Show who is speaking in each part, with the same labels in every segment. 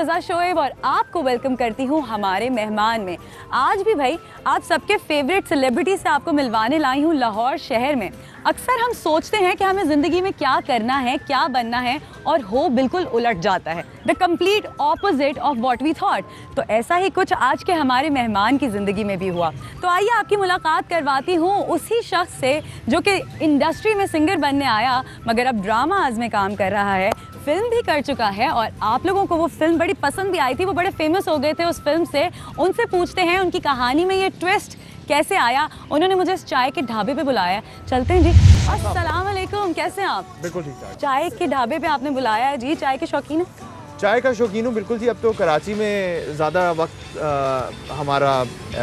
Speaker 1: रज़ा शोएब और आपको वेलकम करती हूँ हमारे मेहमान में। आज भी भाई आप सबके फेवरेट सेलिब्रिटी से आपको मिलवाने लाई हूँ लाहौर शहर में। अक्सर हम सोचते हैं कि हमें ज़िंदगी में क्या करना है, क्या बनना है, और हो बिल्कुल उलट जाता है, the complete opposite of what we thought. तो ऐसा ही कुछ आज के हमारे मेहमान की ज़िंदगी में भी हुआ। तो आइए आपकी मुलाकात करवाती हूँ उसी शख्स से जो कि इंडस्ट्री में सिंगर बनने आया मगर अब ड्रामाज में काम कर रहा है, फिल्म भी कर चुका है और आप लोगों को वो फिल्म बड़ी पसंद भी आई थी, वो बड़े फेमस हो गए थे उस फिल्म से। उनसे पूछते हैं उनकी कहानी में ये ट्विस्ट कैसे आया। उन्होंने मुझे इस चाय के ढाबे पे बुलाया। चलते हैं जी। अस्सलाम वालेकुम, कैसे हैं आप?
Speaker 2: बिल्कुल ठीक ठाक।
Speaker 1: चाय के ढाबे पे आपने बुलाया है जी, चाय के शौकीन हैं?
Speaker 2: चाय का शौकीन हूँ बिल्कुल जी। अब तो कराची में ज़्यादा वक्त हमारा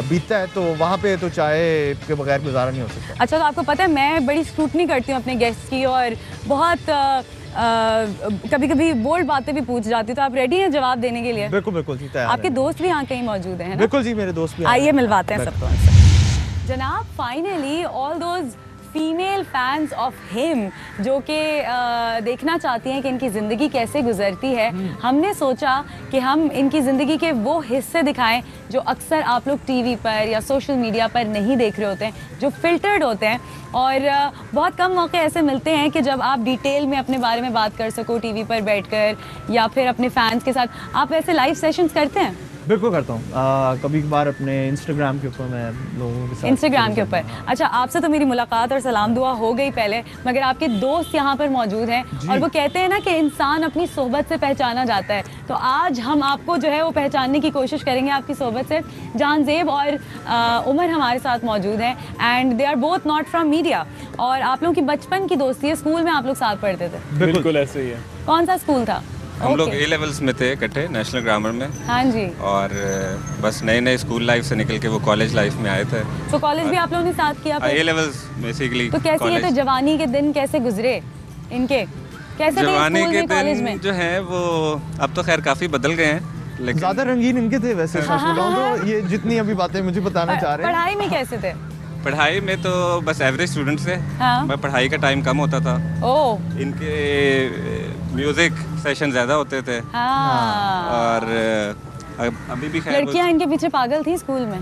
Speaker 2: बीतता है, तो वहाँ पे तो चाय के बगैर गुजारा नहीं हो सकता।
Speaker 1: अच्छा, तो आपको पता है मैं बड़ी स्क्रूटनी करती हूँ अपने गेस्ट की और बहुत कभी कभी बोल्ड बातें भी पूछ जाती हूँ। तो आप रेडी हैं जवाब देने के लिए?
Speaker 2: बिल्कुल बिल्कुल जी, तैयार
Speaker 1: आपके
Speaker 2: हैं।
Speaker 1: दोस्त भी यहाँ कहीं मौजूद हैं ना?
Speaker 2: बिल्कुल जी, मेरे दोस्त भी
Speaker 1: आइए मिलवाते हैं सबको। जनाब, finally all those female fans of him जो कि देखना चाहती हैं कि इनकी ज़िंदगी कैसे गुजरती है, हमने सोचा कि हम इनकी ज़िंदगी के वो हिस्से दिखाएं जो अक्सर आप लोग टीवी पर या सोशल मीडिया पर नहीं देख रहे होते हैं, जो फिल्टर्ड होते हैं। और बहुत कम मौके ऐसे मिलते हैं कि जब आप डिटेल में अपने बारे में बात कर सको टीवी पर बैठकर या फिर अपने फैंस के साथ। आप ऐसे लाइव सेशंस करते हैं?
Speaker 2: बिल्कुल करता हूँ। कभी कभार अपने इंस्टाग्राम के ऊपर मैं लोगों के साथ
Speaker 1: इंस्टाग्राम के ऊपर। अच्छा, आपसे तो मेरी मुलाकात और सलाम दुआ हो गई पहले, मगर आपके दोस्त यहाँ पर मौजूद हैं और वो कहते हैं ना कि इंसान अपनी सोहबत से पहचाना जाता है। तो आज हम आपको जो है वो पहचानने की कोशिश करेंगे आपकी सोहबत से। जहांजेब और उमर हमारे साथ मौजूद हैं and they are both not from media. और आप लोगों की बचपन की दोस्ती है, स्कूल में आप लोग साथ पढ़ते थे?
Speaker 3: बिल्कुल ऐसे ही है।
Speaker 1: कौन सा स्कूल था?
Speaker 4: हम लोग ए लेवल्स में थे इकट्ठे, नेशनल ग्रामर में।
Speaker 1: हाँ जी।
Speaker 4: और बस नए नए स्कूल लाइफ से निकल के वो कॉलेज लाइफ में आए थे।
Speaker 1: तो कॉलेज भी आप लोगों ने साथ किया?
Speaker 4: A levels basically.
Speaker 1: तो कैसे है, तो जवानी के दिन कैसे गुजरे इनके? कैसे
Speaker 4: जवानी
Speaker 1: थे
Speaker 4: के
Speaker 1: कॉलेज
Speaker 4: दिन
Speaker 1: में?
Speaker 4: जो है वो अब तो खैर काफ़ी बदल गए हैं, लेकिन
Speaker 2: ज़्यादा रंगीन इनके थे वैसे। सच बताऊं तो ये जितनी अभी बातें मुझे बताना चाह रहे हैं।
Speaker 1: पढ़ाई में कैसे थे?
Speaker 4: पढ़ाई में तो बस एवरेज स्टूडेंट से।
Speaker 1: हाँ।
Speaker 4: पढ़ाई का टाइम कम होता था।
Speaker 1: ओह।
Speaker 4: इनके म्यूजिक सेशन ज़्यादा होते थे।
Speaker 1: हाँ।
Speaker 4: और अभी भी खैर
Speaker 1: लड़कियां इनके पीछे पागल थी स्कूल में?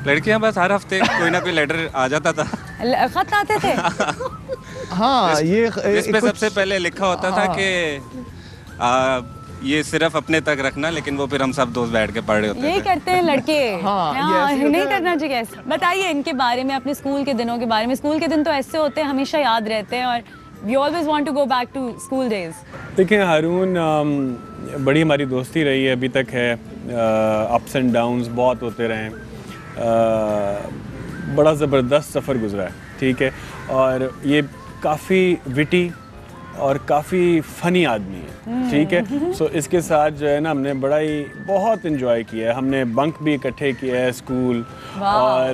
Speaker 4: लड़कियां बस हर हफ्ते कोई ना कोई लेटर आ जाता था।
Speaker 1: खत आते थे?
Speaker 2: हाँ, ये
Speaker 4: इस पे सबसे पहले लिखा होता था कि ये सिर्फ अपने तक रखना, लेकिन वो फिर हम सब दोस्त बैठ के पढ़ रहे होते थे।
Speaker 1: यही करते हैं लड़के।
Speaker 2: हाँ,
Speaker 1: नहीं करना चाहिए ऐसे। बताइए इनके बारे में, अपने स्कूल के दिनों के बारे में। स्कूल के दिन तो ऐसे होते हैं, हमेशा याद रहते हैं और we always want to go back to school days.
Speaker 3: देखिए हारून, बड़ी हमारी दोस्ती रही है, अभी तक है। अप्स एंड डाउन्स बहुत होते रहे हैं। बड़ा ज़बरदस्त सफ़र गुजरा है, ठीक है। और ये काफ़ी विटी और काफ़ी फ़नी आदमी है, ठीक है। सो इसके साथ जो है ना हमने बड़ा ही बहुत इन्जॉय किया है। हमने बंक भी इकट्ठे किया है स्कूल, और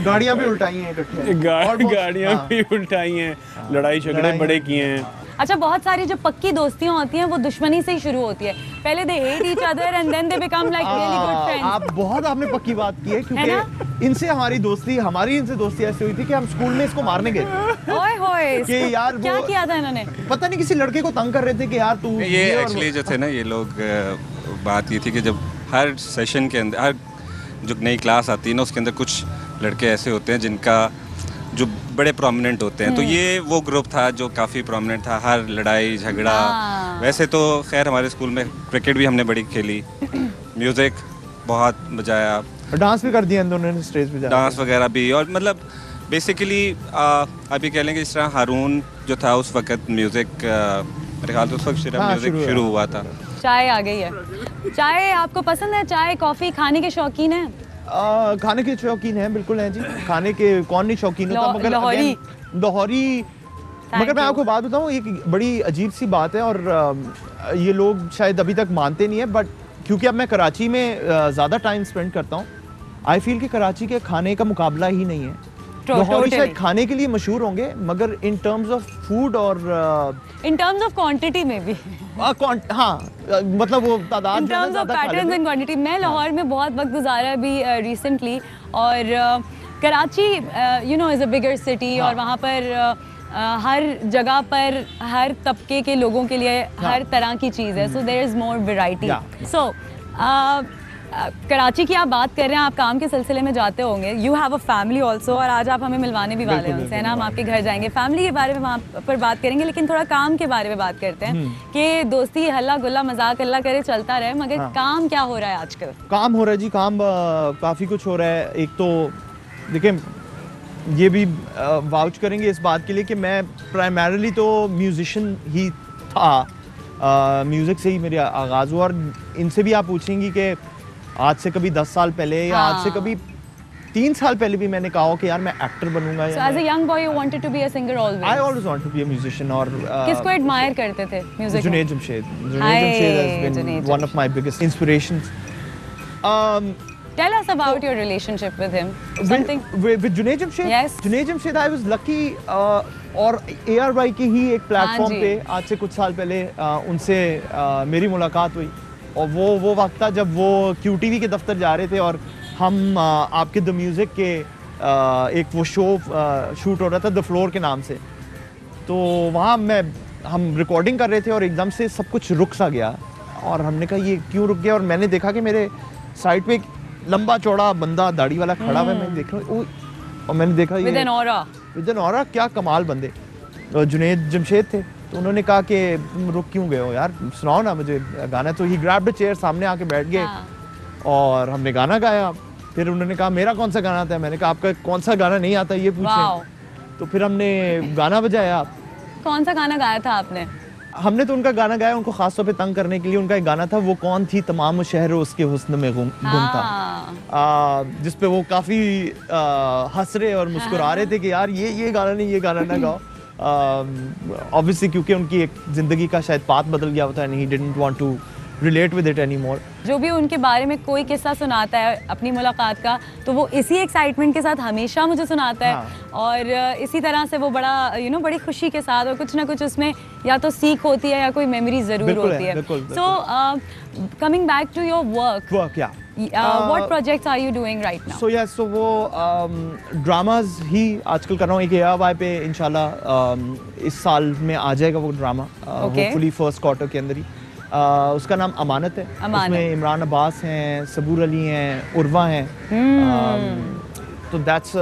Speaker 2: गाड़ियाँ भी उल्टाई हैं इकट्ठे।
Speaker 3: गाड़ियाँ भी उल्टाई हैं, लड़ाई झगड़े बड़े किए हैं।
Speaker 1: अच्छा, बहुत सारी जो पक्की दोस्तियां होती हैं वो दुश्मनी से ही शुरू होती है। पहले they hate each other and then they become like really good friends.
Speaker 2: आपने पक्की बात की है, क्योंकि इनसे हमारी इनसे दोस्ती ऐसी हुई थी कि हम स्कूल में इसको मारने गए थे।
Speaker 1: ओए होए,
Speaker 2: कि यार वो
Speaker 1: क्या किया था इन्होंने?
Speaker 2: पता नहीं, किसी लड़के को तंग कर रहे थे कि यार तू
Speaker 4: ये एक्चुअली जो थे ना ये लोग, बात ये थी कि जब हर सेशन के अंदर, हर जो नई क्लास आती है ना उसके अंदर कुछ लड़के ऐसे होते हैं जिनका जो बड़े प्रोमिनेंट होते हैं। तो ये वो ग्रुप था जो काफ़ी प्रोमिनेंट था, हर लड़ाई झगड़ा। वैसे तो खैर हमारे स्कूल में क्रिकेट भी हमने बड़ी खेली, म्यूज़िक बहुत बजाया,
Speaker 2: डांस भी कर दिया इन दोनों ने स्टेज पे,
Speaker 4: डांस वगैरह भी। और मतलब बेसिकली अभी कह लें कि जिस तरह हारून जो था उस वक्त म्यूज़िक, मेरे ख्याल से उस वक्त सिर्फ म्यूज़िक शुरू हुआ था।
Speaker 1: चाय आ गई है। चाय आपको पसंद है? चाय कॉफ़ी खाने के शौकीन है?
Speaker 2: खाने के शौकीन हैं, बिल्कुल हैं जी। खाने के कौन नहीं शौकीन होता, मगर लाहौरी। मगर मैं आपको बात बताऊं, एक बड़ी अजीब सी बात है और ये लोग शायद अभी तक मानते नहीं है, बट क्योंकि अब मैं कराची में ज़्यादा टाइम स्पेंड करता हूँ, आई फील कि कराची के खाने का मुकाबला ही नहीं है। लाहौरी शायद खाने के लिए मशहूर होंगे, मगर इन टर्म्स ऑफ फूड और
Speaker 1: इन टर्म्स ऑफ क्वांटिटी में भी
Speaker 2: हाँ, मतलब वो तादाद,
Speaker 1: in terms of patterns and quantity. मैं लाहौर में बहुत वक्त गुजारा अभी रिसेंटली, और Karachi you know is a bigger city, और वहाँ पर हर जगह पर हर तबके के लोगों के लिए हर तरह की चीज़ है, so there is more variety. सो कराची की आप बात कर रहे हैं, आप काम के सिलसिले में जाते होंगे, you have a family also, और आज आप हमें मिलवाने भी वाले हैं उनसे, है ना। हम आपके घर जाएंगे, फैमिली के बारे में वहाँ पर बात करेंगे, लेकिन थोड़ा काम के बारे में बात करते हैं कि दोस्ती हल्ला गुल्ला मजाक अल्लाह करे चलता रहे, मगर काम क्या हो रहा है आजकल?
Speaker 2: काम हो रहा है जी, काम काफ़ी कुछ हो रहा है। एक तो देखिए, ये भी वाउच करेंगे इस बात के लिए कि मैं प्राइमरीली तो म्यूजिशियन ही था, म्यूज़िक से ही मेरे आगाज़ हुआ। और इनसे भी आप पूछेंगी कि आज से कभी 10 साल पहले या आज से कभी 3 साल पहले भी मैंने कहा कि यार मैं एक्टर बनूंगा।
Speaker 1: So as a young boy you wanted to be a singer always?
Speaker 2: I always wanted to be a musician। और
Speaker 1: किसको एडमायर करते थे म्यूजिक में?
Speaker 2: Junaid Jamshed. Junaid Jamshed has been one of my biggest inspirations।
Speaker 1: Tell us about your relationship with him. Something
Speaker 2: with Junaid Jamshed?
Speaker 1: Yes.
Speaker 2: Junaid Jamshed, I was lucky। और ARY की ही एक platform पे आज से कुछ साल पहले उनसे मेरी मुलाकात हुई, और वो वक्त था जब वो QTV के दफ्तर जा रहे थे और हम आपके द म्यूज़िक के एक वो शो शूट हो रहा था द फ्लोर के नाम से। तो वहाँ हम रिकॉर्डिंग कर रहे थे और एकदम से सब कुछ रुक सा गया, और हमने कहा ये क्यों रुक गया। और मैंने देखा कि मेरे साइड पे एक लंबा चौड़ा बंदा दाढ़ी वाला खड़ा हुआ है। मैंने देखा और मैंने देखा
Speaker 1: विद एन ऑरा,
Speaker 2: क्या कमाल बंदे। जुनैद जमशेद थे, तो उन्होंने कहा कि तुम रुक क्यों गए हो यार, सुनाओ ना मुझे गाना। तो ही ग्रैब्ड अ चेयर, सामने आके बैठ गए और हमने गाना गाया। फिर उन्होंने कहा मेरा कौन सा गाना आता है, मैंने कहा आपका कौन सा गाना नहीं आता ये पूछें। तो फिर हमने गाना बजाया।
Speaker 1: कौन सा गाना गाया था आपने?
Speaker 2: हमने तो उनका गाना गाया उनको खास तौर पे तंग करने के लिए। उनका एक गाना था वो कौन थी तमाम शहर उसके हुस्न में गुम था, जिस पे वो काफ़ी हंस रहे और मुस्कुरा रहे थे कि यार ये गाना नहीं, ये गाना ना गाओ। ऑब्वियसली क्योंकि उनकी एक ज़िंदगी का शायद पाथ बदल गया होता है, he didn't want to relate with it anymore.
Speaker 1: जो भी उनके बारे में कोई किस्सा सुनाता है अपनी मुलाकात का, तो वो इसी एक्साइटमेंट के साथ हमेशा मुझे सुनाता है। और इसी तरह से वो बड़ा बड़ी खुशी के साथ, और कुछ ना कुछ उसमें या तो सीख होती है या कोई मेमोरी ज़रूर होती है। So coming back to your work, what projects are you doing right now?
Speaker 2: So वो ड्रामाज ही आजकल कर रहा हूँ। एक ARY पे इंशाल्लाह इस साल में आ जाएगा वो ड्रामा, होपफुली फर्स्ट क्वार्टर के अंदर ही। उसका नाम अमानत है। उसमें इमरान अब्बास हैं, सबूर अली हैं, उर्वा हैं। तो that's a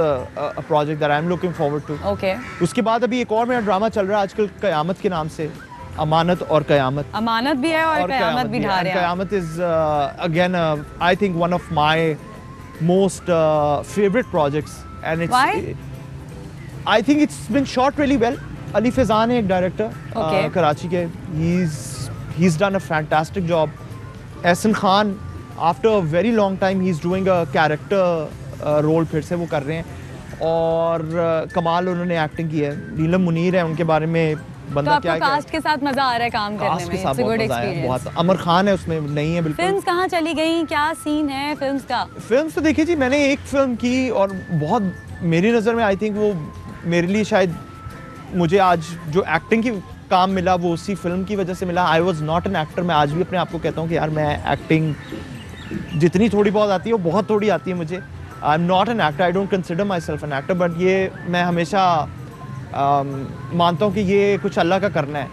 Speaker 2: project that I am looking forward to. उसके बाद अभी एक और मेरा ड्रामा चल रहा है आजकल क़यामत के नाम से, अमानत और क़यामत।
Speaker 1: अमानत भी है और क़यामत भी ढा रहे हैं।
Speaker 2: Qayamat is again I think one of my most favourite projects, and it's I think it's been shot really well. Ali Faizan है एक डायरेक्टर कराची के, he's done a fantastic job। Ehsan Khan after a very long time he's doing a character role, फिर से वो कर रहे हैं। और कमाल उन्होंने एक्टिंग की है। नीलम मुनीर है उनके बारे में, बंदा
Speaker 1: तो क्या है, कास्ट के साथ मजा आ रहा है काम करने में?
Speaker 2: It's a good experience. बहुत अमर खान है उसमें, नहीं है बिल्कुल।
Speaker 1: फिल्म्स कहाँ चली गई, क्या सीन है फिल्म्स का?
Speaker 2: फिल्म्स तो देखिए जी, मैंने एक फिल्म की और बहुत मेरी नज़र में आई थिंक वो मेरे लिए शायद मुझे आज जो एक्टिंग की काम मिला वो उसी फिल्म की वजह से मिला। I was not an actor. मैं आज भी अपने आप को कहता हूँ कि यार मैं एक्टिंग जितनी थोड़ी बहुत आती है वो बहुत थोड़ी आती है मुझे। I am not an actor, I don't consider my self an actor, but ये मैं हमेशा मानता हूँ कि ये कुछ अल्लाह का करना है।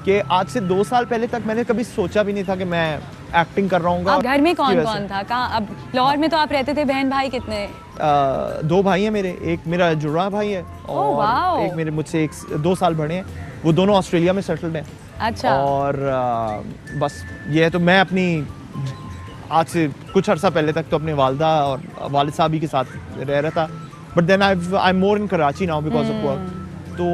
Speaker 2: कि आज से 2 साल पहले तक मैंने कभी सोचा भी नहीं था कि मैं एक्टिंग कर रहा हूँ।
Speaker 1: घर में कौन कौन था? कहाँ अब लाहौर में तो आप रहते थे, बहन भाई कितने?
Speaker 2: 2 भाई हैं मेरे, एक मेरा जुड़ा भाई है और एक मेरे मुझसे 2 साल बड़े हैं। वो दोनों ऑस्ट्रेलिया में सेटल्ड हैं।
Speaker 1: अच्छा।
Speaker 2: और बस ये है। तो मैं अपनी आज से कुछ अर्सा पहले तक तो अपने वालदा और वालिद साहब ही के साथ रह रहा था, but then I am more in Karachi now because of work. तो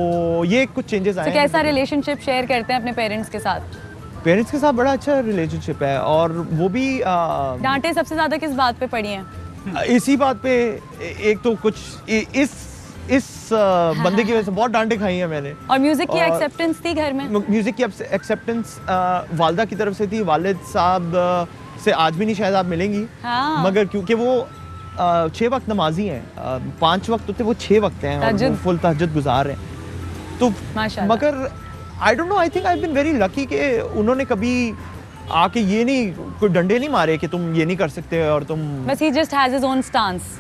Speaker 2: ये कुछ चेंजेस आए हैं।
Speaker 1: कैसा रिलेशनशिप शेयर करते हैं अपने पेरेंट्स के साथ?
Speaker 2: पेरेंट्स के साथ बड़ा अच्छा रिलेशनशिप है, और वो भी
Speaker 1: डांटे सबसे ज़्यादा किस बात पे पड़ी हैं?
Speaker 2: इसी बात पे। एक तो कुछ इस बंदे की वजह से बहुत डांटे खाई हैं मैंने।
Speaker 1: और म्यूजिक की एक्सेप्टेंस थी घर में?
Speaker 2: म्यूजिक की एक्सेप्टेंस वालदा की तरफ से थी। वालिद साहब से आज भी नहीं शायद आप मिलेंगी। मगर क्योंकि वो 6 वक्त नमाजी हैं, 5 वक्त होते वो 6 वक्त हैं और वो फुल तहज्जुद गुजार हैं। तो मगर I don't know, I think I have been very lucky कि उन्होंने कभी आके ये नहीं कोई डंडे नहीं मारे कि तुम ये नहीं कर सकते और तुम।
Speaker 1: बस ही just has his own stance.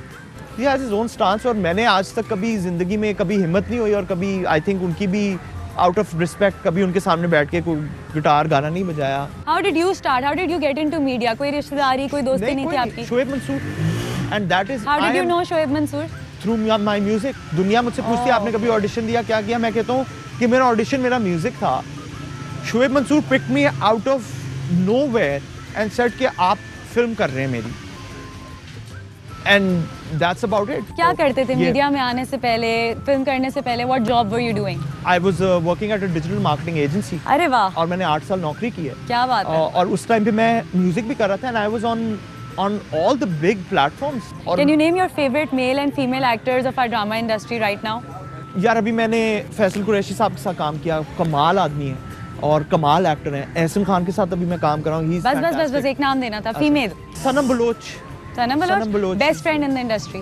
Speaker 2: he has his own stance और मैंने आज तक कभी ज़िंदगी में कभी हिम्मत नहीं हुई और कभी आई थिंक उनकी भी आउट ऑफ रिस्पेक्ट कभी उनके सामने बैठ के कोई गिटार गाना नहीं बजाया।
Speaker 1: How did you start? How did you get into media? कोई रिश्तेदारी, कोई दोस्ती नहीं थी आपकी?
Speaker 2: Shoaib Mansoor and that is
Speaker 1: How did you know Shoaib Mansoor?
Speaker 2: Through my music। दुनिया मुझसे पूछती है आपने कभी ऑडिशन दिया, क्या किया? मैं कहता हूँ कि मेरा ऑडिशन मेरा म्यूजिक था। Shoaib Mansoor picked me out of nowhere and said कि आप फिल्म कर रहे हैं मेरी। And that's about it।
Speaker 1: क्या करते थे मीडिया में आने से पहले, फिल्म करने से पहले? What job were you doing?
Speaker 2: I was working at a digital marketing agency।
Speaker 1: अरे वाह।
Speaker 2: और मैंने 8 साल नौकरी की है।
Speaker 1: क्या बात है।
Speaker 2: और उस टाइम पे मैं म्यूजिक भी कर रहा था and I was on all the big platforms।
Speaker 1: Can you name your favorite male and female actors of our drama industry right now?
Speaker 2: यार अभी मैंने फैसल कुरैशी साहब के साथ काम किया, कमाल आदमी है और कमाल एक्टर हैं। एहसन खान के साथ अभी मैं काम कर रहा हूँ।
Speaker 1: बस एक नाम देना था। Female.
Speaker 2: Sanam Baloch.
Speaker 1: Sanam Baloch best friend in the industry.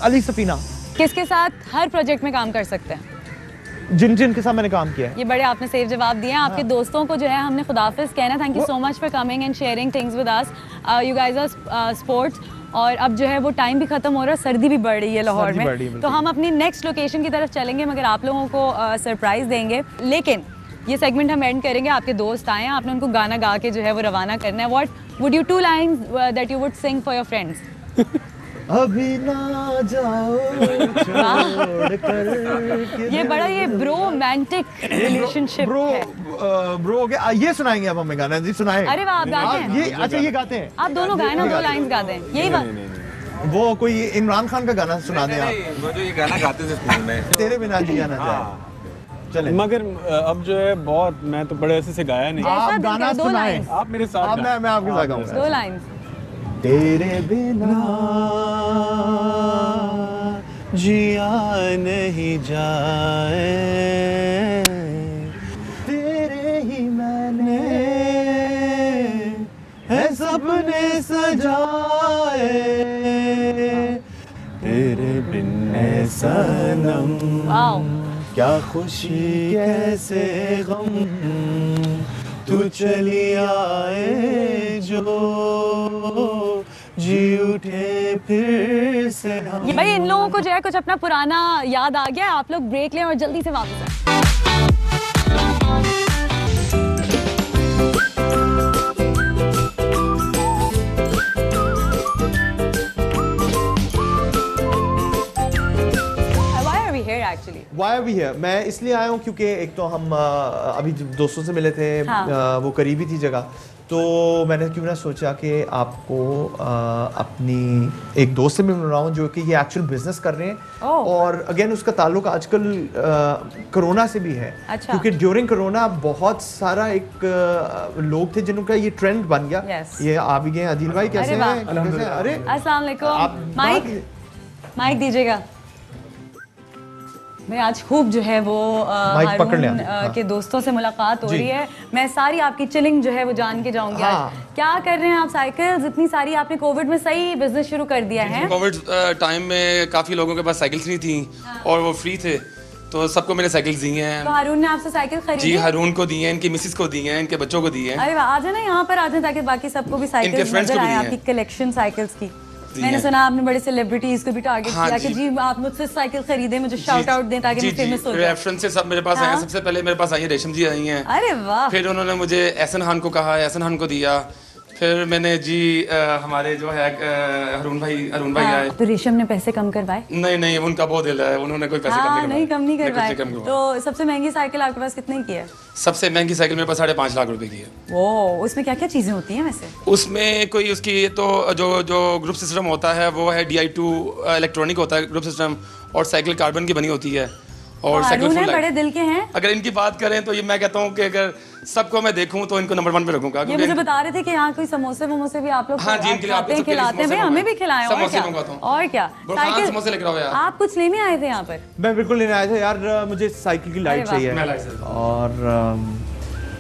Speaker 2: Ali Safina.
Speaker 1: किसके साथ हर प्रोजेक्ट में काम कर सकते हैं?
Speaker 2: जिन के साथ मैंने काम किया है।
Speaker 1: ये बड़े आपने सेफ जवाब दिए हैं। आपके दोस्तों को जो है हमने खुदाफिज कहना। Thank you so much for coming and sharing things with us. You guys are sports और अब जो है वो टाइम भी खत्म हो रहा है, सर्दी भी बढ़ रही है लाहौर में, तो हम अपनी नेक्स्ट लोकेशन की तरफ चलेंगे मगर आप लोगों को सरप्राइज देंगे। लेकिन ये सेगमेंट हम एंड करेंगे, आपके दोस्त आए हैं, आपने उनको गाना गा के जो है वो रवाना करना है। What would you 2 lines that you would sing for your friends?
Speaker 2: अभी ना जाओ छोड़कर।
Speaker 1: ये बड़ा ये ब्रोमैंटिक रिलेशनशिप है।
Speaker 2: ब्रो हो गया। ये सुनाएंगे अब हमें गाना। जी सुनाए।
Speaker 1: अरे वाह, आप गाते हैं?
Speaker 2: ये अच्छा ये गाते हैं
Speaker 1: आप दोनों गाए ना, 2 लाइन्स गा दें। यही बात।
Speaker 2: वो कोई इमरान खान का गाना सुना दें आप।
Speaker 4: वो जो ये गाना गाते थे स्कूल में,
Speaker 2: तेरे बिना जिया ना जाए। चलें।
Speaker 3: मगर अब जो है बहुत, मैं तो बड़े ऐसे से गाया नहीं।
Speaker 2: आप गाना सुनाएं।
Speaker 3: आप मेरे साथ।
Speaker 2: मैं आपके साथ गाऊंगा।
Speaker 1: 2 लाइन्स।
Speaker 2: तेरे बिना जिया नहीं जाए, तेरे ही मैंने है सपने सजाए, तेरे बिन है सनम क्या खुशी कैसे गम, तू चली आए जो जी उठे फिर से हम।
Speaker 1: ये भाई इन लोगों को जो है कुछ अपना पुराना याद आ गया। आप लोग ब्रेक लें और जल्दी से वापस आए।
Speaker 2: Why are we here? मैं इसलिए आया हूँ क्योंकि एक तो हम अभी दोस्तों से मिले थे। हाँ। वो करीबी थी जगह, तो मैंने क्यों ना सोचा कि आपको अपनी एक दोस्त से भी मिल रहा हूँ जो कि ये एक्चुअल बिजनेस कर रहे हैं। और अगेन उसका ताल्लुक आजकल कोरोना से भी है। अच्छा। क्योंकि ड्यूरिंग कोरोना बहुत सारा एक लोग थे जिनका ये ट्रेंड बन गया। ये आ भी गए। आदिल भाई कैसे हैं?
Speaker 1: अरे अस्सलाम वालेकुम। माइक दीजिएगा। मैं आज खूब जो है वो हारून के दोस्तों से मुलाकात हो रही है। मैं सारी आपकी चिलिंग जो है वो जान के जाऊंगी। आज क्या कर रहे हैं आप? साइकिल्स इतनी सारी आपने कोविड में सही बिजनेस शुरू कर दिया है।
Speaker 5: कोविड टाइम में काफी लोगों के पास साइकिल्स नहीं थी और वो फ्री थे, तो सबको मैंने साइकिल्स दी हैं।
Speaker 1: तो हारून ने आपसे साइकिल खरीदी?
Speaker 5: जी, हारून को दी है, इनकी मिसेस को दी है, इनके बच्चों को दी है।
Speaker 1: अरे वाह, आ जाना यहाँ पर, आ जाए ताकि बाकी सबको भी साइकिल नजर आए। आपकी कलेक्शन साइकिल्स की मैंने सुना आपने बड़े सेलिब्रिटीज को भी टारगेट किया कि जी आप मुझसे साइकिल खरीदें, मुझे शाउट आउट दें ताकि मैं फेमस हो जाऊं।
Speaker 5: रेफरेंसेस सब मेरे पास आए। सबसे पहले मेरे पास आई है रेशम जी आई हैं।
Speaker 1: अरे वाह।
Speaker 5: फिर उन्होंने मुझे एहसन खान को कहा, एहसन खान को दिया। फिर मैंने जी हमारे जो है हारून भाई आए।
Speaker 1: तो रेशम ने पैसे कम करवाए?
Speaker 5: नहीं, उनका बहुत दिल है, उन्होंने कोई पैसे
Speaker 1: कम नहीं करवाए। तो सबसे महंगी साइकिल आपके पास कितने की है?
Speaker 5: सबसे महंगी साइकिल मेरे पास 5.5 लाख रुपए की है।
Speaker 1: ओह, उसमें क्या क्या चीजें होती हैं वैसे?
Speaker 5: उसमें कोई उसकी तो जो ग्रुप सिस्टम होता है वो है DI2 इलेक्ट्रॉनिक होता है ग्रुप सिस्टम, और साइकिल कार्बन की बनी होती है। और
Speaker 1: साइकिल बड़े दिल के हैं।
Speaker 5: अगर इनकी बात करें तो ये मैं कहता हूँ कि अगर सबको मैं देखूं तो इनको नंबर 1 पे रखूंगा।
Speaker 1: ये मुझे बता रहे थे कि यहाँ कोई समोसे वमोसे भी आप लोग
Speaker 5: हाँ जी, इनके लिए
Speaker 1: खिलाते हैं। भाई हमें भी खिलाएं। और क्या
Speaker 5: साइकिल समोसे लेकर आओ यार।
Speaker 1: आप कुछ लेने आए थे यहाँ पर?
Speaker 2: मैं बिल्कुल लेने आया था यार, मुझे साइकिल की लाइट चाहिए और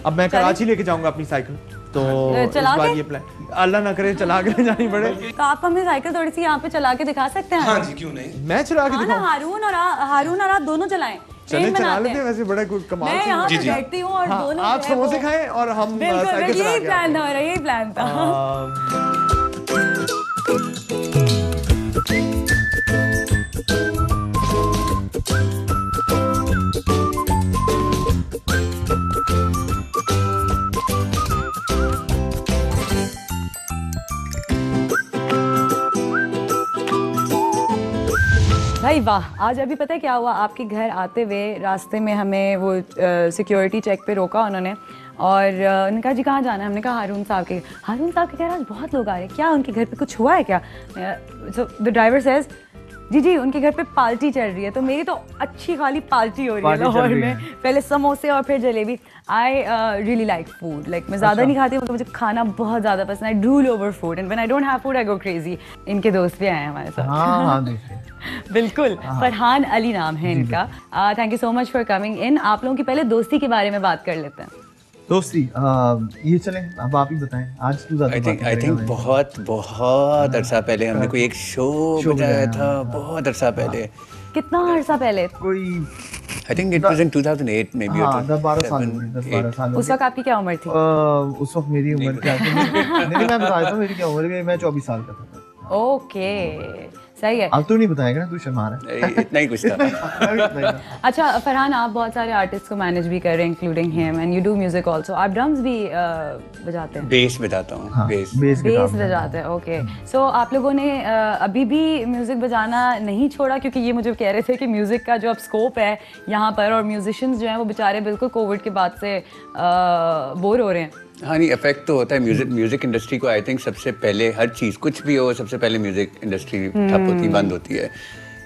Speaker 2: अब मैं कराची लेके जाऊंगा अपनी साइकिल। तो इस बार ये प्लान अल्लाह ना करे चला के जानी पड़े।
Speaker 1: तो आप हमें साइकिल थोड़ी सी यहाँ पे चला के दिखा सकते हैं?
Speaker 5: हाँ जी, क्यों नहीं,
Speaker 2: मैं चला के दिखाऊं?
Speaker 1: हारून और आप दोनों चलाएं।
Speaker 2: चले चला लेते हैं। वैसे बड़ा कुछ कमाल।
Speaker 1: मैं यहाँ पे बैठती हूँ और दोनों
Speaker 2: आप समोसे खाएं और हम
Speaker 1: बिल्कुल यही प्लान था। भाई वाह, आज अभी पता है क्या हुआ, आपके घर आते हुए रास्ते में हमें वो सिक्योरिटी चेक पे रोका उन्होंने और उन्होंने कहा जी कहाँ जाना है। हमने कहा हारून साहब के घर आज बहुत लोग आ रहे हैं, क्या उनके घर पे कुछ हुआ है क्या? सो द ड्राइवर सेज जी उनके घर पे पार्टी चल रही है। तो मेरी तो अच्छी खाली पार्टी हो रही है लाहौर में, पहले समोसे और फिर jalebi. I really like food, like मैं ज़्यादा नहीं खाती हूँ, तो मुझे खाना बहुत ज़्यादा पसंद है। आई drool over food and when I don't have food I go crazy. इनके दोस्त भी आए हैं हमारे साथ।
Speaker 2: हाँ
Speaker 1: बिल्कुल, फरहान अली नाम है इनका। Thank you so much for coming in. आप लोगों की पहले दोस्ती के बारे में बात कर लेते हैं।
Speaker 2: दोस्ती ये चलें, अब आप ही बताएं। आज तो
Speaker 6: आई थिंक बहुत अरसा पहले हमने कोई एक शो बजाया था, बहुत अरसा पहले।
Speaker 1: कितना अरसा पहले?
Speaker 2: कोई
Speaker 6: I think it was in 2008 may be.
Speaker 2: 10-12 साल।
Speaker 1: उस वक्त आपकी क्या उम्र थी?
Speaker 2: उस वक्त मेरी उम्र क्या थी? नहीं मैं बताया था मेरी क्या उम्र है, मैं 24 साल का था।
Speaker 1: ओके, सही है।
Speaker 2: अब तो नहीं बताएगा ना, तू शर्मा रहा है।
Speaker 6: इतना ही कुछ था।
Speaker 1: अच्छा फरहान, आप बहुत सारे आर्टिस्ट को मैनेज भी कर रहे हैं including him, and you do music also. आप ड्रम्स भी बजाते हैं?
Speaker 6: बेस बजाता हूँ।
Speaker 2: हाँ, बेस
Speaker 1: बजाते हैं। ओके, सो आप लोगों ने अभी भी म्यूजिक बजाना नहीं छोड़ा? क्योंकि ये मुझे कह रहे थे कि म्यूजिक का जो अब स्कोप है यहाँ पर, और म्यूजिशियंस जो हैं वो बेचारे बिल्कुल कोविड के बाद से बोर हो रहे हैं।
Speaker 6: हाँ नहीं, इफेक्ट तो होता है म्यूजिक इंडस्ट्री को। आई थिंक सबसे पहले हर चीज़ कुछ भी हो, सबसे पहले म्यूजिक इंडस्ट्री ठप होती, बंद होती है।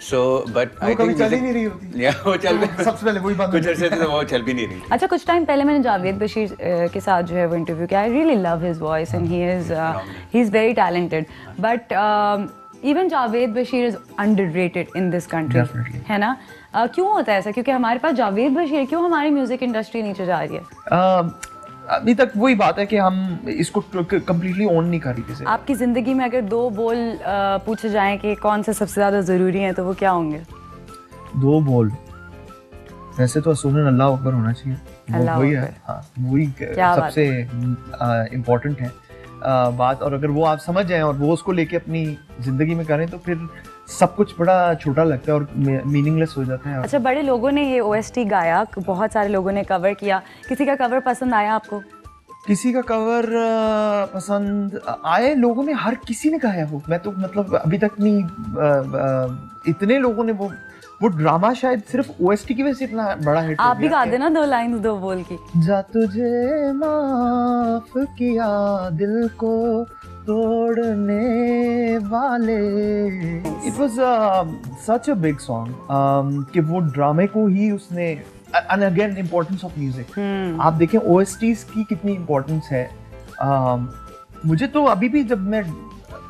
Speaker 6: सो बट आई थिंक
Speaker 2: चल ही नहीं रही होती।
Speaker 6: या वो चल
Speaker 2: सबसे पहले वही बंद
Speaker 6: कुछ अरसे से वो चल भी नहीं रही।
Speaker 1: अच्छा, कुछ टाइम पहले मैंने जावेद बशीर के साथ जो है वो इंटरव्यू किया। I really love his voice and he is very talented, but even Javed Bashir is underrated in this country, है ना? क्यों होता है ऐसा? क्योंकि हमारे पास जावेद बशीर, क्यों हमारी म्यूजिक इंडस्ट्री नीचे जा रही है?
Speaker 2: अभी तक वही बात है कि हम इसको कंप्लीटली ओन नहीं कर रही किसी।
Speaker 1: आपकी ज़िंदगी में अगर 2 बोल पूछे जाएं कि कौन से सबसे ज़्यादा ज़रूरी हैं, तो वो क्या होंगे?
Speaker 2: 2 बोल वैसे तो सुनन अल्लाह अकबर होना चाहिए, वही है। हाँ, वही सबसे इम्पोर्टेंट है बात। और अगर वो आप समझ जाएं और वो उसको लेके अपनी ज़िंदगी में करें तो फिर सब कुछ बड़ा छोटा लगता है और मीनिंगलेस हो जाता है।
Speaker 1: अच्छा, बड़े लोगों ने ये OST गाया, बहुत सारे लोगों ने कवर किया, किसी का कवर पसंद आया आपको?
Speaker 2: किसी का कवर पसंद आए, लोगों ने, हर किसी ने गाया हो। मैं तो मतलब अभी तक नहीं, इतने लोगों ने वो ड्रामा शायद सिर्फ OST की वजह से इतना बड़ा हिट हो गया।
Speaker 1: आप भी गा देना 2 लाइन 2 बोल की।
Speaker 2: जा तुझे माफ किया दिल को तोड़ने वाले। It was such a big song कि वो ड्रामे को ही उसने, and again importance of music. आप देखें OSTs की कितनी इम्पोर्टेंस है। मुझे तो अभी भी जब मैं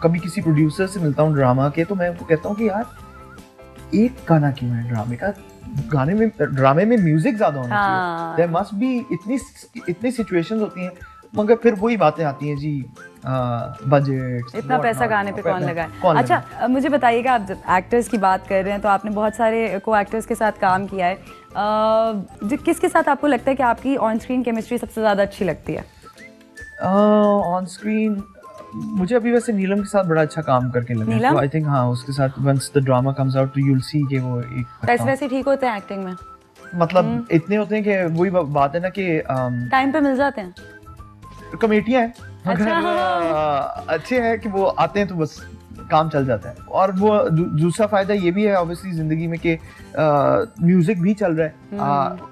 Speaker 2: कभी किसी प्रोड्यूसर से मिलता हूँ ड्रामा के, तो मैं उनको कहता हूँ कि यार एक गाना क्यों है ड्रामे का, ड्रामे में म्यूजिक ज्यादा होना चाहिए। देयर मस्ट बी इतनी सिचुएशंस होती हैं, मगर फिर वही बातें आती हैं जी, बजट,
Speaker 1: इतना पैसा गाने पे कौन लगाए। अच्छा, मुझे बताइएगा, आप जब एक्टर्स की बात कर रहे हैं तो आपने बहुत सारे को एक्टर्स के साथ काम किया है, किसके साथ आपको लगता है कि आपकी ऑन स्क्रीन केमिस्ट्री सबसे ज़्यादा अच्छी लगती है?
Speaker 2: ऑन स्क्रीन मुझे अभी वैसे नीलम के साथ बड़ा अच्छा काम करके लगा। तो आई थिंक हाँ, उसके साथ once the drama comes out तो यू विल सी कि वो एक
Speaker 1: पैसे वैसे ठीक होते हैं एक्टिंग में,
Speaker 2: मतलब इतने होते हैं कि वही बात है ना कि
Speaker 1: टाइम पे मिल जाते हैं।
Speaker 2: कमेटियां हैं, अच्छे हैं कि वो आते हैं तो बस काम चल जाता है। और वो दूसरा फायदा ये भी है ऑब्वियसली जिंदगी में कि म्यूजिक भी चल रहा है,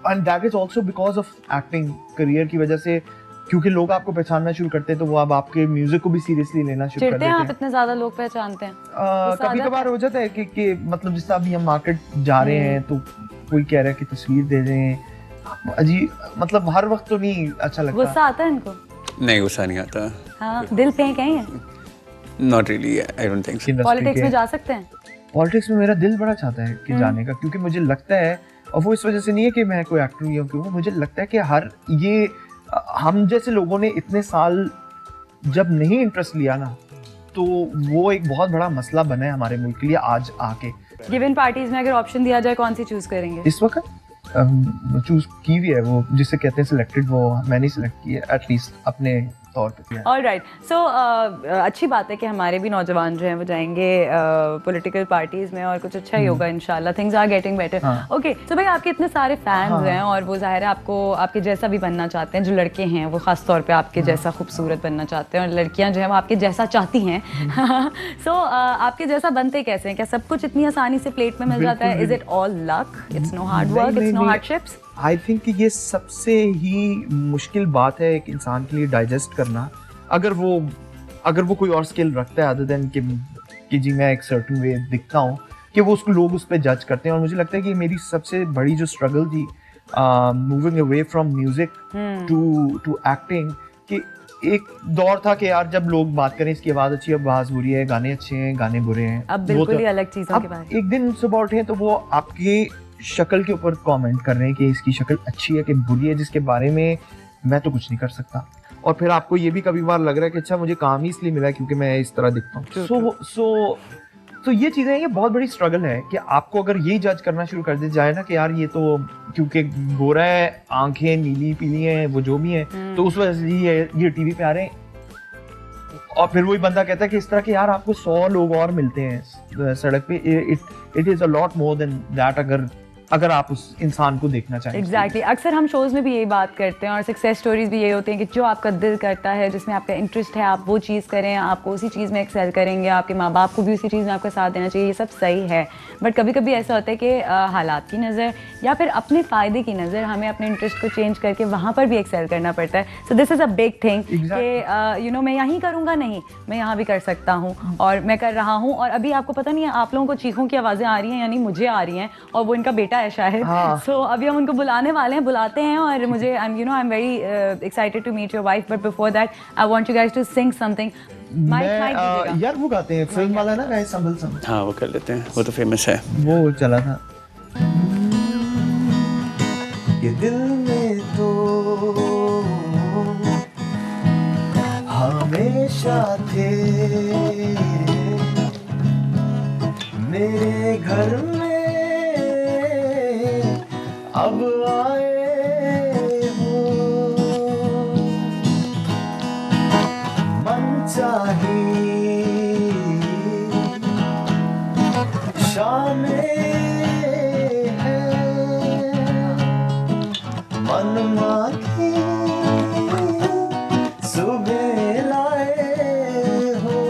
Speaker 2: and that is also because of acting career की वजह से, क्योंकि लोग आपको पहचानना शुरू करते हैं तो वो अब आपके म्यूजिक को भी सीरियसली लेना शुरू कर देते हैं।
Speaker 1: आप इतने ज्यादा लोग पहचानते हैं?
Speaker 2: कभी कभार हो जाता है कि मतलब जिस अभी हम मार्केट जा रहे हैं तो कोई कह रहा है कि तस्वीर दे दें, अजी मतलब हर वक्त तो नहीं अच्छा लगता।
Speaker 1: गुस्सा आता है इनको?
Speaker 6: नहीं, गुस्सा नहीं आता।
Speaker 1: हाँ, दिल पे कहीं है?
Speaker 6: Not really, I don't think so.
Speaker 1: Politics में जा सकते हैं?
Speaker 2: पॉलिटिक्स में मेरा दिल बड़ा चाहता है कि जाने का, क्योंकि मुझे लगता है, और वो इस वजह से नहीं है कि मैं कोई एक्टर हूँ, क्योंकि मुझे लगता है कि हर ये हम जैसे लोगों ने इतने साल जब नहीं इंटरेस्ट लिया ना, तो वो एक बहुत बड़ा मसला बना है हमारे मुल्क के लिए आज आके।
Speaker 1: गिवन पार्टीज में अगर ऑप्शन दिया जाए, कौन सी चूज करेंगे
Speaker 2: इस वक्त? चूज की हुई है वो जिसे कहते हैं सिलेक्टेड, वो मैंने सिलेक्ट की है एटलीस्ट अपने तौर पे।
Speaker 1: ऑल राइट, सो अच्छी बात है कि हमारे भी नौजवान जो हैं वो जाएंगे पॉलिटिकल पार्टीज में और कुछ अच्छा ही होगा इंशाल्लाह, things are getting better. Okay, तो भाई आपके इतने सारे फैंस हैं और वो जाहिर है आपको आपके जैसा भी बनना चाहते हैं, जो लड़के हैं वो खास तौर पे आपके जैसा खूबसूरत बनना चाहते हैं और लड़कियां जो है वो आपके जैसा चाहती हैं। सो आपके जैसा बनते कैसे हैं? क्या सब कुछ इतनी आसानी से प्लेट में मिल जाता है? Is it all luck? It's no hard work, it's no hardships?
Speaker 2: I think कि ये सबसे ही मुश्किल बात है एक इंसान के लिए डाइजेस्ट करना, अगर वो कोई और स्किल रखता है अदर देन कि जी मैं एक सर्टेन वे दिखता हूँ, कि वो उसको लोग उस पर जज करते हैं। और मुझे लगता है कि मेरी सबसे बड़ी जो स्ट्रगल थी moving away from music to acting, कि एक दौर था कि यार जब लोग बात करें इसकी आवाज़ अच्छी है, आवाज़ बुरी है, गाने अच्छे हैं, गाने बुरे हैं,
Speaker 1: अब बिल्कुल ही अलग चीज़ों के बारे में।
Speaker 2: एक दिन सुबह उठे तो वो आपकी शक्ल के ऊपर कमेंट कर रहे हैं कि इसकी शक्ल अच्छी है कि बुरी है, जिसके बारे में मैं तो कुछ नहीं कर सकता। और फिर आपको ये भी कभी बार लग रहा है कि अच्छा मुझे काम ही इसलिए मिला है क्योंकि मैं इस तरह दिखता हूँ। तो ये चीज़ें, ये बहुत बड़ी स्ट्रगल है कि आपको अगर यही जज करना शुरू कर दिया जाए ना कि यार ये तो क्योंकि गोरा है, आंखें नीली पीली हैं, वो जो भी हैं, तो उस वजह से ये टीवी पे आ रहे हैं। और फिर वही बंदा कहता है कि इस तरह के यार आपको 100 लोग और मिलते हैं सड़क पे। It is a lot more than that अगर आप उस इंसान को देखना चाहें।
Speaker 1: एग्जैक्टली, अक्सर हम शोज़ में भी यही बात करते हैं और सक्सेस स्टोरीज भी यही होती हैं कि जो आपका दिल करता है, जिसमें आपका इंटरेस्ट है, आप वो चीज़ करें, आपको उसी चीज़ में एक्सेल करेंगे, आपके माँ बाप को भी उसी चीज़ में आपका साथ देना चाहिए, ये सब सही है। बट कभी कभी ऐसा होता है कि हालात की नज़र या फिर अपने फ़ायदे की नज़र हमें अपने इंटरेस्ट को चेंज करके वहाँ पर भी एक्सेल करना पड़ता है। So this is a big thing कि यू नो मैं यहाँ करूँगा नहीं, मैं यहाँ भी कर सकता हूँ और मैं कर रहा हूँ। और अभी आपको पता नहीं है आप लोगों को चीखों की आवाज़ें आ रही हैं, यानी मुझे आ रही हैं और वो इनका बेटा है शायद। So अभी हम उनको बुलाने वाले हैं, बुलाते हैं। और मुझे I'm very excited to meet your wife, but before that I want you guys to sing something.
Speaker 2: यार वो गाते हैं फिल्म वाला ना गाए संभल संभल।
Speaker 6: हाँ वो कर लेते हैं, वो तो फेमस है,
Speaker 2: वो चला था। ये दिल में तो हमेशा थे, मेरे घर में अब आए हो, मन चाही शामें है, मन मांगी सुबह लाए हो।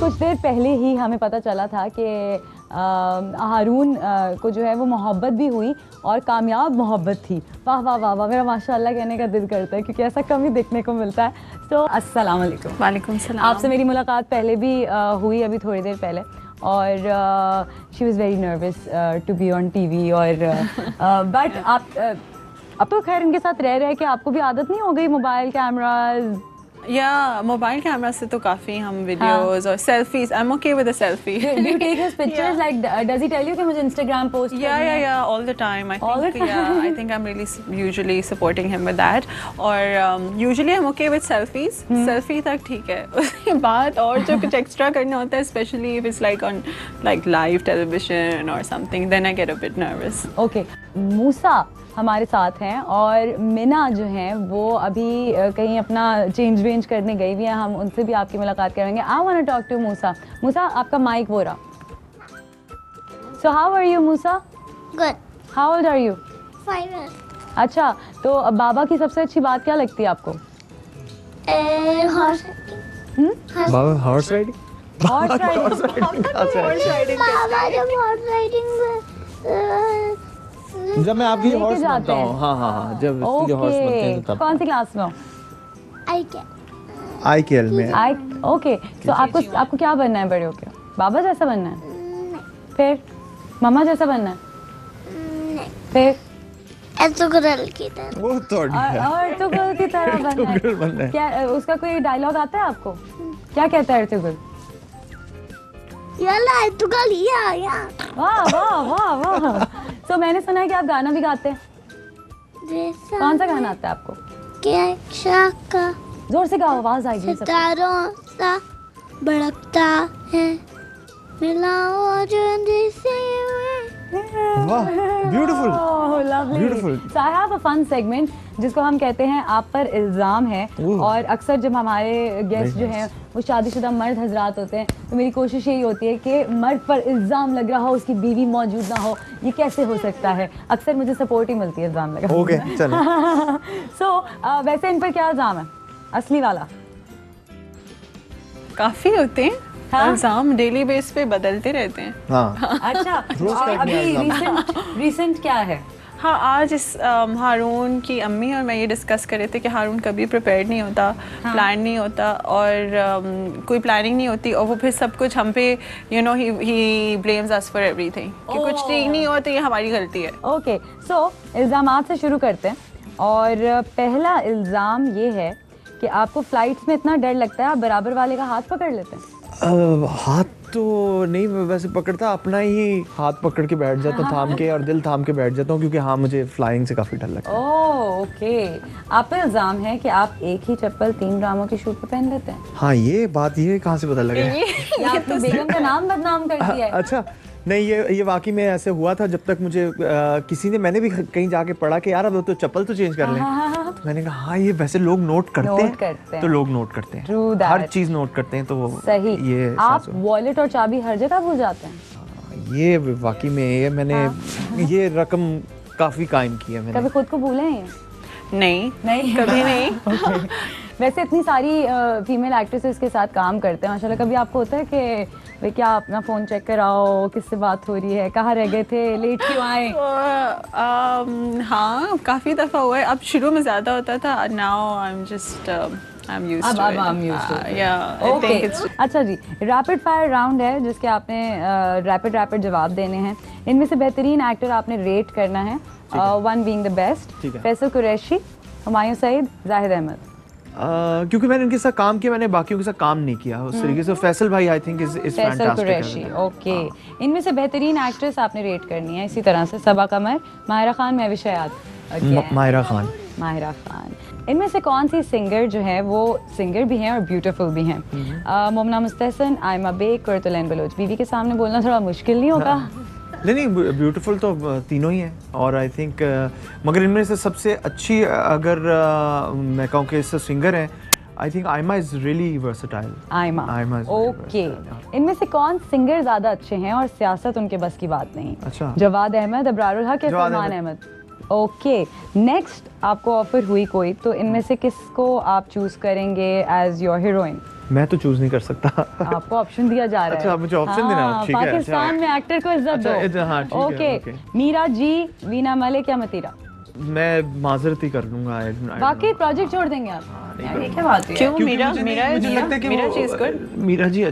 Speaker 1: कुछ देर पहले ही हमें पता चला था कि हारून को जो है वो मोहब्बत भी हुई और कामयाब मोहब्बत थी। वाह वाह वाह वाह, मेरा माशाल्लाह कहने का दिल करता है क्योंकि ऐसा कम ही देखने को मिलता है। तो अस्सलाम वालेकुम।
Speaker 7: वालेकुम सलाम।
Speaker 1: आपसे मेरी मुलाकात पहले भी हुई, अभी थोड़ी देर पहले, और she was very nervous to be on TV. और बट आप अब तो खैर इनके साथ रह रहे कि आपको भी आदत नहीं हो गई मोबाइल कैमराज?
Speaker 7: या मोबाइल कैमरा से तो काफ़ी हम वीडियोस और selfies, I am okay with the selfie.
Speaker 1: Do you take his pictures? Like, does he tell you कि मुझे Instagram post करना है?
Speaker 7: Yeah, all the time. I think I'm really usually supporting him with that. और usually I'm okay with selfies. Selfie तक ठीक है, उसके बाद और जो कुछ एक्स्ट्रा करना होता है, especially if it's like on like live television or something, then I get a bit nervous.
Speaker 1: Okay, मूसा हमारे साथ हैं और मिना जो हैं वो अभी कहीं अपना चेंज वेंज करने गई हुई हैं। हम उनसे भी आपकी मुलाकात करेंगे। I want to talk to मूसा। मूसा, आपका माइक वो रहा। So how are you Musa?
Speaker 8: Good.
Speaker 1: How old are you?
Speaker 8: 5 years.
Speaker 1: अच्छा, तो बाबा की सबसे अच्छी बात क्या लगती है आपको?
Speaker 8: Horse.
Speaker 2: बाबा हॉर्स राइडिंग।
Speaker 1: Horse riding.
Speaker 8: बाबा जब horse riding में
Speaker 2: जब मैं आपकी
Speaker 1: लेके
Speaker 2: हॉर्स
Speaker 1: जाते
Speaker 2: बनता हूँ,
Speaker 1: हैं।
Speaker 2: हाँ, जब इसकी हॉर्स बनते हैं तो तब।
Speaker 1: कौन सी क्लास में हो?
Speaker 2: IKL में।
Speaker 1: ओके, तो आपको क्या बनना है बड़े होके? बाबा जैसा बनना है? फिर मम्मा जैसा बनना है? फिर
Speaker 8: एर्तुगरुल की तरह।
Speaker 2: वो तो
Speaker 1: अर्तुगरुल की तरह बनना है। क्या उसका कोई डायलॉग आता है आपको? क्या कहता है अर्तुगरुल?
Speaker 8: याला एर्तुगरुल या।
Speaker 1: वाह वाह वाह वाह। तो मैंने सुना है कि आप गाना भी गाते हैं,
Speaker 8: जैसा
Speaker 1: कौन सा गाना आता है आपको?
Speaker 8: क्या का
Speaker 1: जोर से गाओ, आवाज आएगी सबको।
Speaker 8: सितारों सा भड़कता है मिला और जिसे
Speaker 2: वाह, beautiful. Beautiful.
Speaker 1: So I have a fun segment जिसको हम कहते हैं आप पर इल्ज़ाम है। और अक्सर जब हमारे गेस्ट जो हैं वो शादीशुदा मर्द हजरात होते हैं तो मेरी कोशिश यही होती है कि मर्द पर इल्ज़ाम लग रहा हो, उसकी बीवी मौजूद ना हो, ये कैसे हो सकता है? अक्सर मुझे सपोर्ट ही मिलती है इल्ज़ाम लगा।
Speaker 2: ओके, चलो।
Speaker 1: So वैसे इन पर क्या इल्ज़ाम है असली वाला?
Speaker 7: काफ़ी होते हैं
Speaker 1: हाँ?
Speaker 7: इल्ज़ाम, डेली बेस पे बदलते रहते हैं।
Speaker 2: हाँ,
Speaker 1: अच्छा, अभी रिसेंट क्या है?
Speaker 7: हाँ, आज इस हारून की अम्मी और मैं ये डिस्कस कर रहे थे कि हारून कभी प्रिपेयर्ड नहीं होता, प्लान नहीं होता और कोई प्लानिंग नहीं होती और वो फिर सब कुछ हम पे you know he blames us for everything कि कुछ ठीक नहीं हो तो ये हमारी गलती है।
Speaker 1: ओके, सो इल्ज़ामात से शुरू करते हैं और पहला इल्ज़ाम ये है कि आपको फ्लाइट्स में इतना डर लगता है आप बराबर वाले का हाथ पकड़ लेते हैं।
Speaker 2: हाथ तो नहीं, मैं वैसे पकड़ता, अपना ही हाथ पकड़ के बैठ जाता हूँ, थाम के, और दिल थाम के बैठ जाता हूँ, क्योंकि हाँ मुझे फ्लाइंग से काफ़ी डर लगता है।
Speaker 1: ओह ओके, आप पे इल्ज़ाम है कि आप एक ही चप्पल 3 ड्रामों की शूट पे पहन लेते हैं।
Speaker 2: हाँ, ये बात ये कहाँ से पता लगा?
Speaker 1: ये आपने बेगम का नाम बदनाम कर दिया है।
Speaker 2: अच्छा, नहीं, ये वाकई में ऐसे हुआ था जब तक मुझे किसी ने, मैंने भी कहीं जाके पढ़ा कि यार अब तो चप्पल तो चेंज कर लें। तो मैंने कहा हाँ, ये वैसे लोग नोट करते हैं, तो लोग नोट करते हैं,
Speaker 1: True that.
Speaker 2: Her cheese note करते हैं, तो वो
Speaker 1: सही।
Speaker 2: ये
Speaker 1: आप वॉलेट और चाबी हर जगह भूल जाते हैं?
Speaker 2: ये वाकई में ये मैंने ये रकम काफ़ी कायम की है मैंने।
Speaker 1: कभी खुद को भूले हैं?
Speaker 7: नहीं कभी नहीं।
Speaker 1: वैसे इतनी सारी फीमेल एक्ट्रेसेस के साथ काम करते हैं माशाल्लाह, कभी आपको होता है कि भाई क्या अपना फ़ोन चेक कराओ, किससे बात हो रही है, कहाँ रह गए थे, लेट क्यों आए?
Speaker 7: हाँ, काफ़ी दफ़ा हुआ है। अब शुरू में ज़्यादा होता था, now I am just I'm used to it.
Speaker 1: I'm used to it.
Speaker 7: Yeah, I
Speaker 1: Okay.
Speaker 7: think it's
Speaker 1: अच्छा जी, रैपिड फायर राउंड है जिसके आपने रैपिड जवाब देने हैं। इनमें से बेहतरीन एक्टर आपने रेट करना है, one being the best. Faisal Qureshi, Humayun Saeed, Zahid Ahmed.
Speaker 2: क्योंकि मैंने इनके साथ काम किया, मैंने बाकियों के साथ काम नहीं किया उस तरीके से। फैसल भाई I think is
Speaker 1: Faisal Qureshi, okay. इनमें से बेहतरीन एक्ट्रेस आपने रेट करनी है इसी तरह से, सबा कमर, माहिरा खान, महविश हयात।
Speaker 2: माहिरा खान। इनमें से कौन सी सिंगर जो है वो सिंगर भी हैं और ब्यूटीफुल भी हैं? मोमना मुस्तहसन, आयमा बेग, कुरतुलैन बलोच। बीवी के सामने बोलना थोड़ा मुश्किल नहीं होगा? नहीं, ब्यूटीफुल तो तीनों ही हैं, और आई थिंक मगर इनमें से सबसे अच्छी अगर मैं कहूँ कि सिंगर हैं, I think Aima is really versatile.
Speaker 1: Aima okay. इनमें से कौन सिंगर ज़्यादा अच्छे हैं और सियासत उनके बस की बात नहीं?
Speaker 2: अच्छा।
Speaker 1: जवाद अहमद, अबरारुल हक या फरमान अहमद? ओके, नेक्स्ट आपको ऑफर हुई कोई, तो इनमें से किसको आप चूज करेंगे एज योर हीरोइन?
Speaker 2: मैं तो चूज नहीं कर सकता।
Speaker 1: आपको ऑप्शन दिया जा रहा है।
Speaker 2: अच्छा, मुझे ऑप्शन देना है, ठीक है।
Speaker 1: पाकिस्तान में एक्टर को इज्जत दो।
Speaker 2: हाँ, ठीक है,
Speaker 1: ओके, मीरा जी, वीना मलिक या मतीरा?
Speaker 2: मैं माजरत ही कर लूंगा।
Speaker 1: बाकी प्रोजेक्ट छोड़ देंगे आप?
Speaker 7: ये क्या बात है? क्यों? मीरा चीज गुड।
Speaker 2: मीरा जी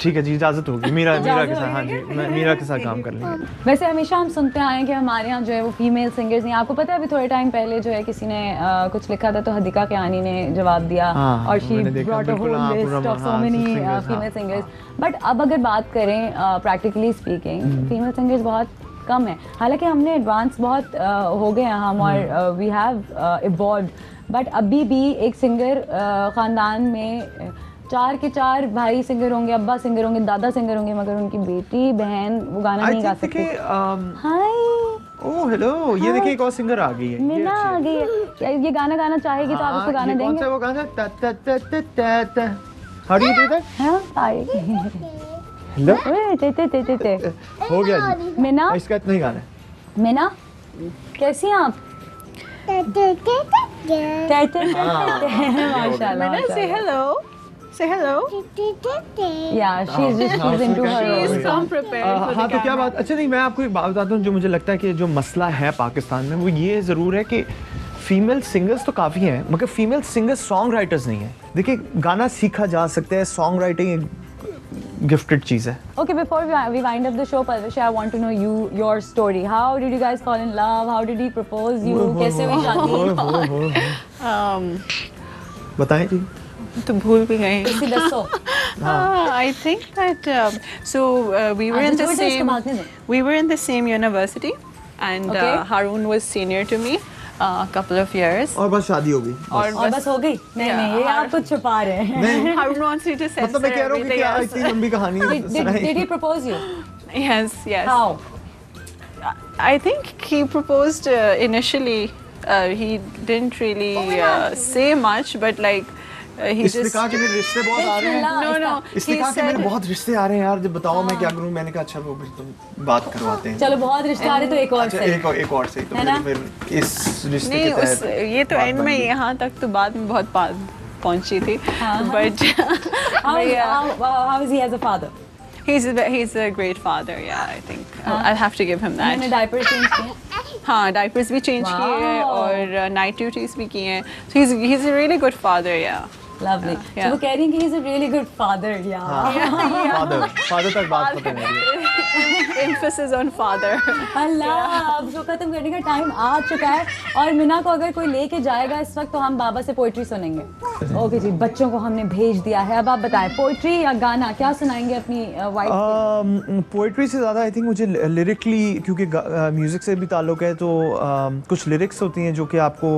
Speaker 2: ठीक है जी, इजाजत होगी। मीरा के साथ, हाँ जी, मीरा के साथ काम कर लेंगे।
Speaker 1: वैसे हमेशा हम सुनते आए हैं कि हमारे यहाँ जो है वो फीमेल सिंगर्स नहीं। आपको पता है अभी थोड़े टाइम पहले जो है किसी ने कुछ लिखा था, तो हदीका कियानी ने जवाब दिया और she brought a whole list of so many female singers. But अब अगर बात करें प्रैक्टिकली स्पीकिंग, फीमेल सिंगर्स बहुत कम है। हालांकि हमने एडवांस बहुत हो गए हैं हम, और वी हैव इवॉल्व्ड, बट अभी भी एक सिंगर ख़ानदान में 4 के 4 भाई सिंगर होंगे, अब्बा सिंगर होंगे, दादा सिंगर होंगे, मगर उनकी बेटी बहन वो गाना नहीं गा सकती। हाय,
Speaker 2: ओह हेलो, ये देखिए एक और सिंगर आ गई है।
Speaker 1: मीना आ गई है। ये गाना गाना चाहेगी तो आप उसको गाना देंगे?
Speaker 2: कौन सा वो गाना? ता ता ता ता ता ता। How do you do that?
Speaker 1: हाँ,
Speaker 2: हेलो,
Speaker 1: ते
Speaker 2: हो गया जी।
Speaker 1: मीना,
Speaker 2: इसका इतना ही गाना है।
Speaker 1: मीना कैसी हैं आप?
Speaker 7: Mina, say hello. Say hello.
Speaker 1: Yeah, she's into her
Speaker 7: She's
Speaker 1: own.
Speaker 7: come prepared for
Speaker 2: हाँ,
Speaker 7: the
Speaker 2: तो क्या बात। अच्छा, नहीं, मैं आपको एक बात बताता हूँ जो मुझे लगता है कि जो मसला है पाकिस्तान में, वो ये ज़रूर है कि फीमेल सिंगर्स तो काफ़ी हैं, मगर फीमेल सिंगर्स सॉन्ग राइटर्स नहीं हैं। देखिए, गाना सीखा जा सकता है, सॉन्ग राइटिंग गिफ्टेड चीज़ है।
Speaker 1: Okay, before we wind up the show, Parvish, I want to know your story. How did you guys fall in love? How did he propose you? कैसे हुई शादी?
Speaker 2: बताएं जी।
Speaker 7: तो भूल भी गए।
Speaker 1: किसी दसो।
Speaker 7: I think that we were in the same university. and
Speaker 1: Okay.
Speaker 7: Haroon was senior to me a couple of years.
Speaker 2: और बस शादी हो गई
Speaker 1: और बस हो गई? नहीं नहीं, ये आप कुछ छुपा रहे हैं।
Speaker 7: Haroon wants me to censor
Speaker 2: मतलब मैं कह रहा हूँ कि
Speaker 7: everything
Speaker 2: क्या
Speaker 7: else.
Speaker 2: इतनी लंबी कहानी
Speaker 1: Did he propose you?
Speaker 7: Yes, yes.
Speaker 1: How?
Speaker 7: I think he proposed initially. He didn't really say much, but like he
Speaker 2: इसने
Speaker 7: just.
Speaker 2: कहा कि मेरे रिश्ते बहुत आ रहे हैं
Speaker 7: No, no.
Speaker 2: इसने
Speaker 7: He
Speaker 2: कहा कि मेरे
Speaker 7: said.
Speaker 2: बहुत रिश्ते आ रहे हैं यार जब बताओ मैं क्या करूं मैंने कहा अच्छा वो फिर तुम बात करवाते हैं
Speaker 1: चलो बहुत रिश्ते आ रहे तो एक और
Speaker 2: अच्छा
Speaker 1: सही।
Speaker 2: एक और सही तो
Speaker 1: है ना?
Speaker 2: फिर इस रिश्ते
Speaker 7: नहीं
Speaker 2: के
Speaker 7: उस
Speaker 2: तहत
Speaker 7: ये तो
Speaker 2: बात
Speaker 7: एंड
Speaker 2: बन
Speaker 7: में
Speaker 2: गई।
Speaker 7: यहाँ तक तो बाद में बहुत पहुंची थी but
Speaker 1: How is he as a father?
Speaker 7: he's a great father, yeah, I think I'll have to give him
Speaker 1: उन्होंने
Speaker 7: that.
Speaker 1: डायपर चेंज किए?
Speaker 7: हाँ डाइपर्स भी चेंज किए हैं
Speaker 1: Wow.
Speaker 7: और नाइट ड्यूटीज भी किए हैं, so he's a really good father, yeah.
Speaker 1: Lovely.
Speaker 7: Yeah.
Speaker 1: So वो कह रही हैं कि he's a really good father, yeah.
Speaker 2: Father तक बात खत्म हो गई
Speaker 7: Emphasis on father.
Speaker 1: अल्लाह अब शो खत्म करने का टाइम आ चुका है और मिना को अगर कोई लेके जाएगा इस वक्त तो हम बाबा से पोइट्री सुनेंगे। ओके जी, बच्चों को हमने भेज दिया है, अब आप बताएं पोइट्री या गाना क्या सुनाएंगे अपनी वाइफ?
Speaker 2: पोइट्री से ज़्यादा आई थिंक मुझे लिरिकली क्योंकि म्यूज़िक से भी ताल्लुक़ है तो कुछ लिरिक्स होती हैं जो कि आपको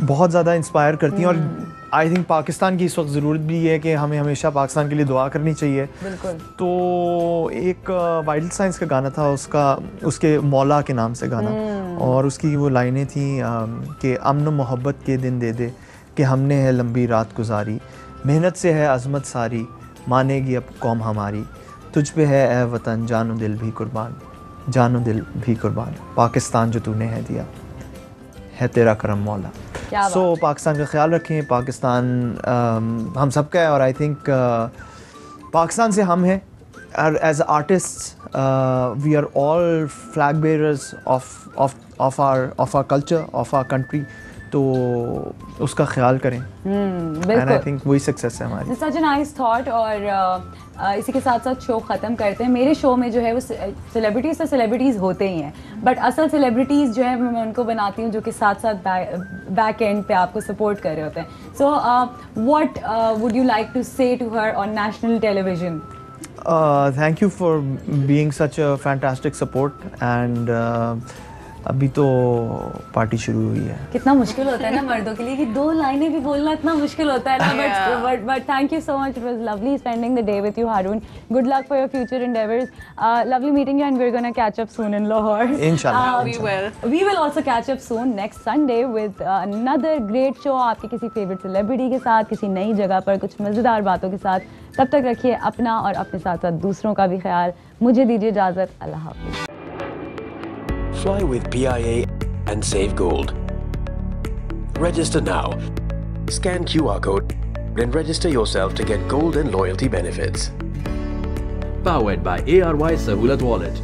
Speaker 2: बहुत ज़्यादा इंस्पायर करती हैं और आई थिंक पाकिस्तान की इस वक्त ज़रूरत भी है कि हमें हमेशा पाकिस्तान के लिए दुआ करनी चाहिए।
Speaker 1: बिल्कुल।
Speaker 2: तो एक वाइल्ड साइंस का गाना था उसके मौला के नाम से गाना और उसकी वो लाइनें थी कि अमन मोहब्बत के दिन दे दे कि हमने है लंबी रात गुजारी, मेहनत से है अज़मत सारी, मानेगी अब कौम हमारी, तुझ पे है ए वतन जानो दिल भी कुर्बान, जानो दिल भी कुर्बान, पाकिस्तान जो तूने है दिया है तेरा करम मौला। सो पाकिस्तान का ख्याल रखें, पाकिस्तान हम सबका है और आई थिंक पाकिस्तान से हम हैं और as artist we are all flag bearers of our culture of our country, तो उसका ख्याल करें एंड आई थिंक वही सक्सेस है हमारी।
Speaker 1: Such a nice thought. और इसी के साथ साथ शो ख़त्म करते हैं। मेरे शो में जो है वो सेलिब्रिटीज़ तो सेलिब्रिटीज़ होते ही हैं बट असल सेलिब्रिटीज़ जो है मैं उनको बनाती हूँ जो कि साथ साथ बैक एंड पे आपको सपोर्ट कर रहे होते हैं। So what would you like to से to her on national television?
Speaker 2: Thank you for being such a fantastic support and अभी तो पार्टी शुरू हुई है।
Speaker 1: कितना मुश्किल होता है ना मर्दों के लिए कि दो लाइनें भी बोलना इतना मुश्किल होता है ना, but thank you so much, it was lovely spending the day with you Haroon. Good luck for your future endeavors. Lovely meeting you and we're going to catch up soon in Lahore.
Speaker 2: Inshallah.
Speaker 7: We will.
Speaker 1: We will also catch up soon next Sunday with another great show आपके किसी favorite celebrity के साथ, किसी नई जगह पर कुछ मज़ेदार बातों के साथ। तब तक रखिए अपना और अपने साथ साथ दूसरों का भी ख्याल। मुझे दीजिए इजाज़त। अल्लाह हाफ़िज़।
Speaker 9: Fly with PIA and save gold. Register now. Scan QR code and register yourself to get gold and loyalty benefits.
Speaker 10: Powered by ARY Sahulat Wallet.